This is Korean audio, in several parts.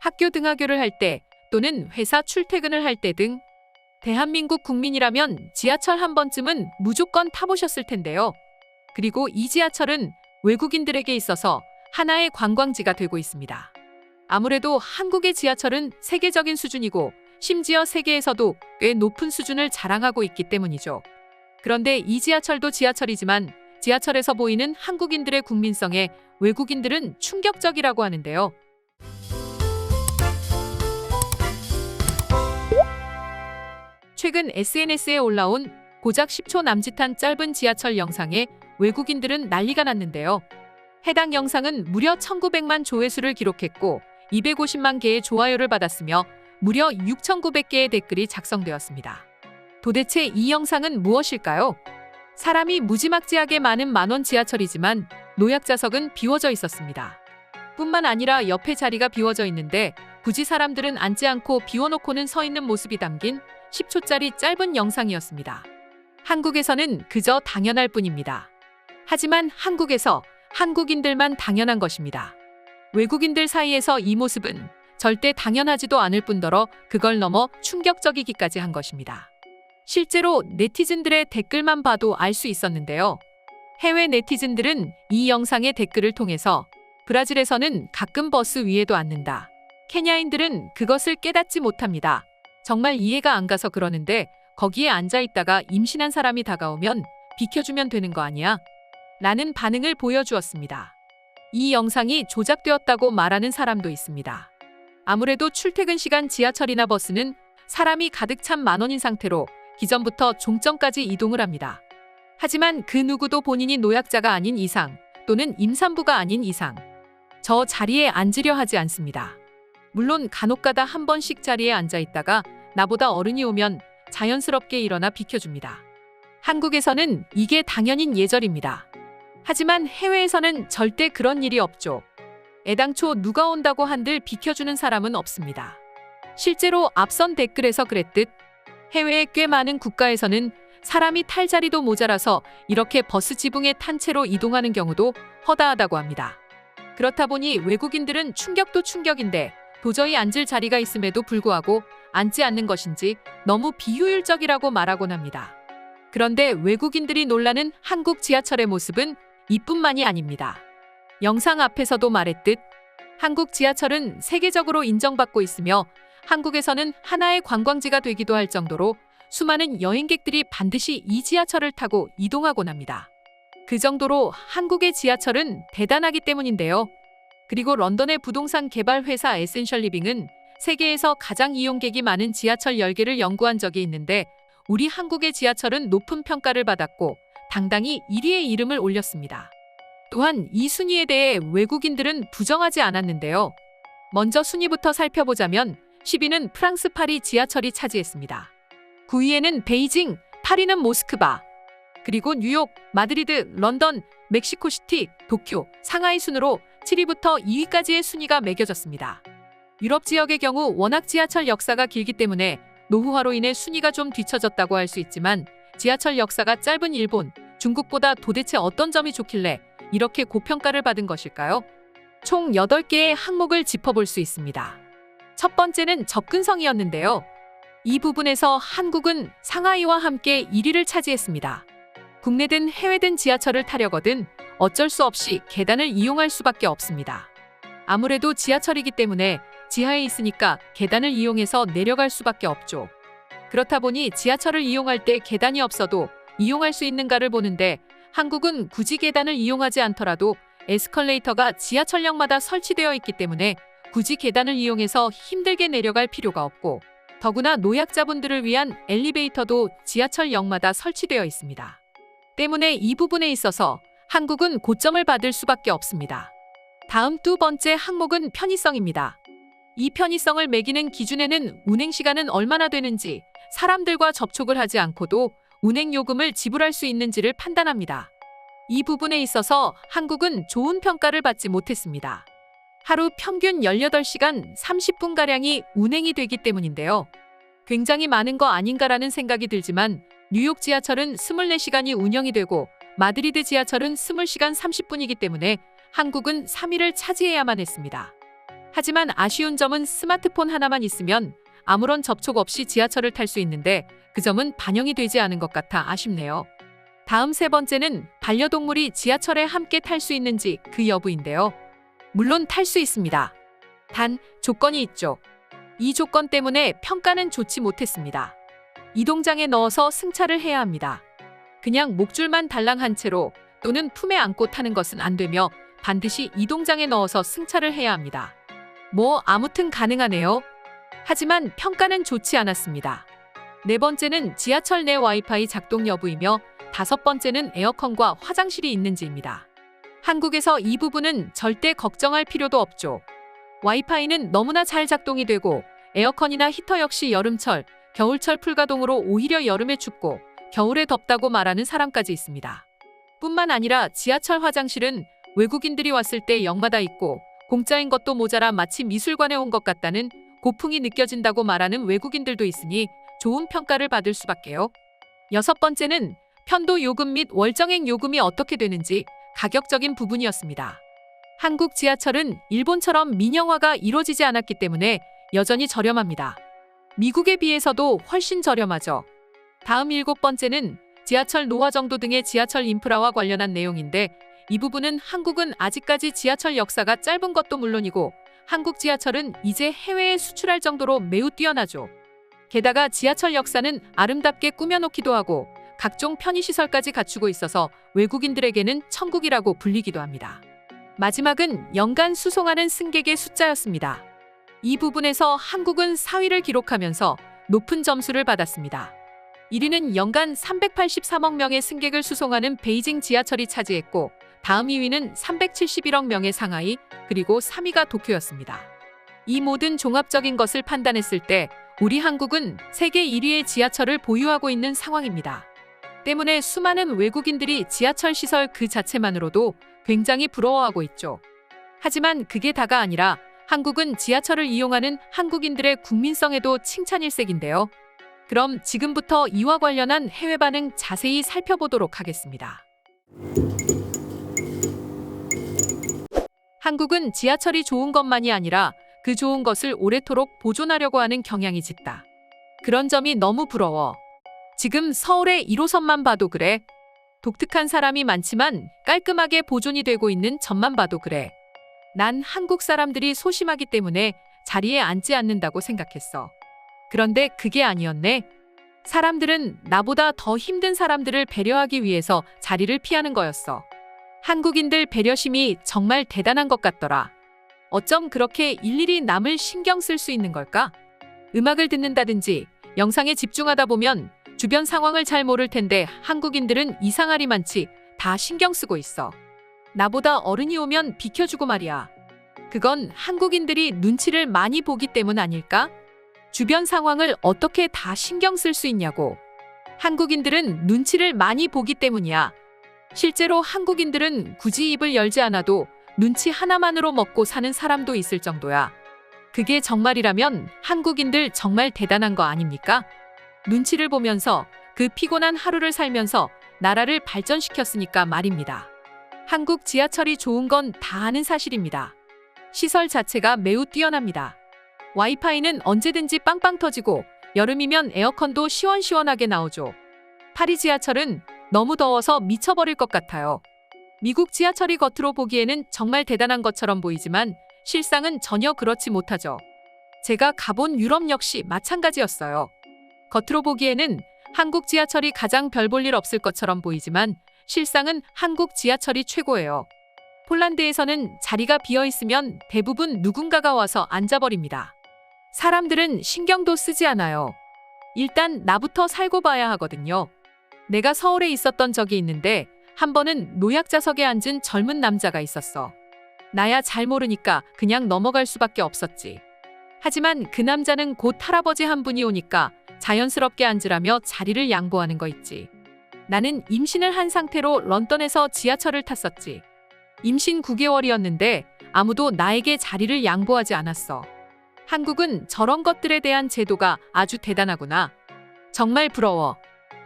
학교 등하교를 할 때 또는 회사 출퇴근을 할 때 등 대한민국 국민이라면 지하철 한 번쯤은 무조건 타보셨을 텐데요. 그리고 이 지하철은 외국인들에게 있어서 하나의 관광지가 되고 있습니다. 아무래도 한국의 지하철은 세계적인 수준이고 심지어 세계에서도 꽤 높은 수준을 자랑하고 있기 때문이죠. 그런데 이 지하철도 지하철이지만 지하철에서 보이는 한국인들의 국민성에 외국인들은 충격적이라고 하는데요. 최근 SNS에 올라온 고작 10초 남짓한 짧은 지하철 영상에 외국인들은 난리가 났는데요. 해당 영상은 무려 1900만 조회수를 기록했고 250만 개의 좋아요를 받았으며 무려 6900개의 댓글이 작성되었습니다. 도대체 이 영상은 무엇일까요? 사람이 무지막지하게 많은 만원 지하철이지만 노약자석은 비워져 있었습니다. 뿐만 아니라 옆에 자리가 비워져 있는데 굳이 사람들은 앉지 않고 비워놓고는 서 있는 모습이 담긴 10초짜리 짧은 영상이었습니다. 한국에서는 그저 당연할 뿐입니다. 하지만 한국에서 한국인들만 당연한 것입니다. 외국인들 사이에서 이 모습은 절대 당연하지도 않을 뿐더러 그걸 넘어 충격적이기까지 한 것입니다. 실제로 네티즌들의 댓글만 봐도 알 수 있었는데요. 해외 네티즌들은 이 영상의 댓글을 통해서 브라질에서는 가끔 버스 위에도 앉는다. 케냐인들은 그것을 깨닫지 못합니다. 정말 이해가 안 가서 그러는데 거기에 앉아 있다가 임신한 사람이 다가오면 비켜주면 되는 거 아니야? 라는 반응을 보여주었습니다. 이 영상이 조작되었다고 말하는 사람도 있습니다. 아무래도 출퇴근 시간 지하철이나 버스는 사람이 가득 찬 만원인 상태로 기존부터 종점까지 이동을 합니다. 하지만 그 누구도 본인이 노약자가 아닌 이상 또는 임산부가 아닌 이상 저 자리에 앉으려 하지 않습니다. 물론 간혹가다 한 번씩 자리에 앉아 있다가 나보다 어른이 오면 자연스럽게 일어나 비켜줍니다. 한국에서는 이게 당연인 예절입니다. 하지만 해외에서는 절대 그런 일이 없죠. 애당초 누가 온다고 한들 비켜주는 사람은 없습니다. 실제로 앞선 댓글에서 그랬듯 해외의 꽤 많은 국가에서는 사람이 탈 자리도 모자라서 이렇게 버스 지붕에 탄 채로 이동하는 경우도 허다하다고 합니다. 그렇다 보니 외국인들은 충격도 충격인데 도저히 앉을 자리가 있음에도 불구하고 앉지 않는 것인지 너무 비효율적이라고 말하곤 합니다. 그런데 외국인들이 놀라는 한국 지하철의 모습은 이뿐만이 아닙니다. 영상 앞에서도 말했듯 한국 지하철은 세계적으로 인정받고 있으며 한국에서는 하나의 관광지가 되기도 할 정도로 수많은 여행객들이 반드시 이 지하철을 타고 이동하곤 합니다. 그 정도로 한국의 지하철은 대단하기 때문인데요. 그리고 런던의 부동산 개발 회사 에센셜 리빙은 세계에서 가장 이용객이 많은 지하철 10개를 연구한 적이 있는데 우리 한국의 지하철은 높은 평가를 받았고 당당히 1위의 이름을 올렸습니다. 또한 이 순위에 대해 외국인들은 부정하지 않았는데요. 먼저 순위부터 살펴보자면 10위는 프랑스 파리 지하철이 차지했습니다. 9위에는 베이징, 8위는 모스크바, 그리고 뉴욕, 마드리드, 런던, 멕시코시티, 도쿄, 상하이 순으로 7위부터 2위까지의 순위가 매겨졌습니다. 유럽 지역의 경우 워낙 지하철 역사가 길기 때문에 노후화로 인해 순위가 좀 뒤처졌다고 할 수 있지만 지하철 역사가 짧은 일본, 중국보다 도대체 어떤 점이 좋길래 이렇게 고평가를 받은 것일까요? 총 8개의 항목을 짚어볼 수 있습니다. 첫 번째는 접근성이었는데요. 이 부분에서 한국은 상하이와 함께 1위를 차지했습니다. 국내든 해외든 지하철을 타려거든 어쩔 수 없이 계단을 이용할 수밖에 없습니다. 아무래도 지하철이기 때문에 지하에 있으니까 계단을 이용해서 내려갈 수밖에 없죠. 그렇다 보니 지하철을 이용할 때 계단이 없어도 이용할 수 있는가를 보는데 한국은 굳이 계단을 이용하지 않더라도 에스컬레이터가 지하철역마다 설치되어 있기 때문에 굳이 계단을 이용해서 힘들게 내려갈 필요가 없고 더구나 노약자분들을 위한 엘리베이터도 지하철역마다 설치되어 있습니다. 때문에 이 부분에 있어서 한국은 고점을 받을 수밖에 없습니다. 다음 두 번째 항목은 편의성입니다. 이 편의성을 매기는 기준에는 운행 시간은 얼마나 되는지, 사람들과 접촉을 하지 않고도 운행 요금을 지불할 수 있는지를 판단합니다. 이 부분에 있어서 한국은 좋은 평가를 받지 못했습니다. 하루 평균 18시간 30분가량이 운행이 되기 때문인데요. 굉장히 많은 거 아닌가라는 생각이 들지만 뉴욕 지하철은 24시간이 운영이 되고 마드리드 지하철은 20시간 30분이기 때문에 한국은 3위를 차지해야만 했습니다. 하지만 아쉬운 점은 스마트폰 하나만 있으면 아무런 접촉 없이 지하철을 탈 수 있는데 그 점은 반영이 되지 않은 것 같아 아쉽네요. 다음 세 번째는 반려동물이 지하철에 함께 탈 수 있는지 그 여부인데요. 물론 탈 수 있습니다. 단 조건이 있죠. 이 조건 때문에 평가는 좋지 못했습니다. 이동장에 넣어서 승차를 해야 합니다. 그냥 목줄만 달랑한 채로 또는 품에 안고 타는 것은 안 되며 반드시 이동장에 넣어서 승차를 해야 합니다. 뭐 아무튼 가능하네요. 하지만 평가는 좋지 않았습니다. 네 번째는 지하철 내 와이파이 작동 여부이며 다섯 번째는 에어컨과 화장실이 있는지입니다. 한국에서 이 부분은 절대 걱정할 필요도 없죠. 와이파이는 너무나 잘 작동이 되고 에어컨이나 히터 역시 여름철, 겨울철 풀가동으로 오히려 여름에 춥고 겨울에 덥다고 말하는 사람까지 있습니다. 뿐만 아니라 지하철 화장실은 외국인들이 왔을 때 영마다 있고 공짜인 것도 모자라 마치 미술관에 온 것 같다는 고풍이 느껴진다고 말하는 외국인들도 있으니 좋은 평가를 받을 수밖에요. 여섯 번째는 편도 요금 및 월정액 요금이 어떻게 되는지 가격적인 부분이었습니다. 한국 지하철은 일본처럼 민영화가 이루어지지 않았기 때문에 여전히 저렴합니다. 미국에 비해서도 훨씬 저렴하죠. 다음 일곱 번째는 지하철 노화 정도 등의 지하철 인프라와 관련한 내용인데 이 부분은 한국은 아직까지 지하철 역사가 짧은 것도 물론이고 한국 지하철은 이제 해외에 수출할 정도로 매우 뛰어나죠. 게다가 지하철 역사는 아름답게 꾸며놓기도 하고 각종 편의시설까지 갖추고 있어서 외국인들에게는 천국이라고 불리기도 합니다. 마지막은 연간 수송하는 승객의 숫자였습니다. 이 부분에서 한국은 4위를 기록하면서 높은 점수를 받았습니다. 1위는 연간 383억 명의 승객을 수송하는 베이징 지하철이 차지했고 다음 2위는 371억 명의 상하이, 그리고 3위가 도쿄였습니다. 이 모든 종합적인 것을 판단했을 때 우리 한국은 세계 1위의 지하철을 보유하고 있는 상황입니다. 때문에 수많은 외국인들이 지하철 시설 그 자체만으로도 굉장히 부러워하고 있죠. 하지만 그게 다가 아니라 한국은 지하철을 이용하는 한국인들의 국민성에도 칭찬일색인데요. 그럼 지금부터 이와 관련한 해외 반응 자세히 살펴보도록 하겠습니다. 한국은 지하철이 좋은 것만이 아니라 그 좋은 것을 오래도록 보존하려고 하는 경향이 짙다. 그런 점이 너무 부러워. 지금 서울의 1호선만 봐도 그래. 독특한 사람이 많지만 깔끔하게 보존이 되고 있는 점만 봐도 그래. 난 한국 사람들이 소심하기 때문에 자리에 앉지 않는다고 생각했어. 그런데 그게 아니었네. 사람들은 나보다 더 힘든 사람들을 배려하기 위해서 자리를 피하는 거였어. 한국인들 배려심이 정말 대단한 것 같더라. 어쩜 그렇게 일일이 남을 신경 쓸 수 있는 걸까? 음악을 듣는다든지 영상에 집중하다 보면 주변 상황을 잘 모를 텐데 한국인들은 이상하리 많지 다 신경 쓰고 있어. 나보다 어른이 오면 비켜주고 말이야. 그건 한국인들이 눈치를 많이 보기 때문 아닐까? 주변 상황을 어떻게 다 신경 쓸 수 있냐고. 한국인들은 눈치를 많이 보기 때문이야. 실제로 한국인들은 굳이 입을 열지 않아도 눈치 하나만으로 먹고 사는 사람도 있을 정도야. 그게 정말이라면 한국인들 정말 대단한 거 아닙니까? 눈치를 보면서 그 피곤한 하루를 살면서 나라를 발전시켰으니까 말입니다. 한국 지하철이 좋은 건 다 아는 사실입니다. 시설 자체가 매우 뛰어납니다. 와이파이는 언제든지 빵빵 터지고 여름이면 에어컨도 시원시원하게 나오죠. 파리 지하철은 너무 더워서 미쳐버릴 것 같아요. 미국 지하철이 겉으로 보기에는 정말 대단한 것처럼 보이지만 실상은 전혀 그렇지 못하죠. 제가 가본 유럽 역시 마찬가지였어요. 겉으로 보기에는 한국 지하철이 가장 별 볼 일 없을 것처럼 보이지만 실상은 한국 지하철이 최고예요. 폴란드에서는 자리가 비어 있으면 대부분 누군가가 와서 앉아버립니다. 사람들은 신경도 쓰지 않아요. 일단 나부터 살고 봐야 하거든요. 내가 서울에 있었던 적이 있는데 한 번은 노약자석에 앉은 젊은 남자가 있었어. 나야 잘 모르니까 그냥 넘어갈 수밖에 없었지. 하지만 그 남자는 곧 할아버지 한 분이 오니까 자연스럽게 앉으라며 자리를 양보하는 거 있지. 나는 임신을 한 상태로 런던에서 지하철을 탔었지. 임신 9개월이었는데 아무도 나에게 자리를 양보하지 않았어. 한국은 저런 것들에 대한 제도가 아주 대단하구나. 정말 부러워.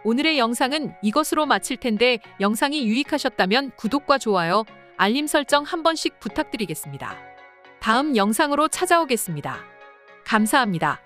오늘의 영상은 이것으로 마칠 텐데 영상이 유익하셨다면 구독과 좋아요, 알림 설정 한 번씩 부탁드리겠습니다. 다음 영상으로 찾아오겠습니다. 감사합니다.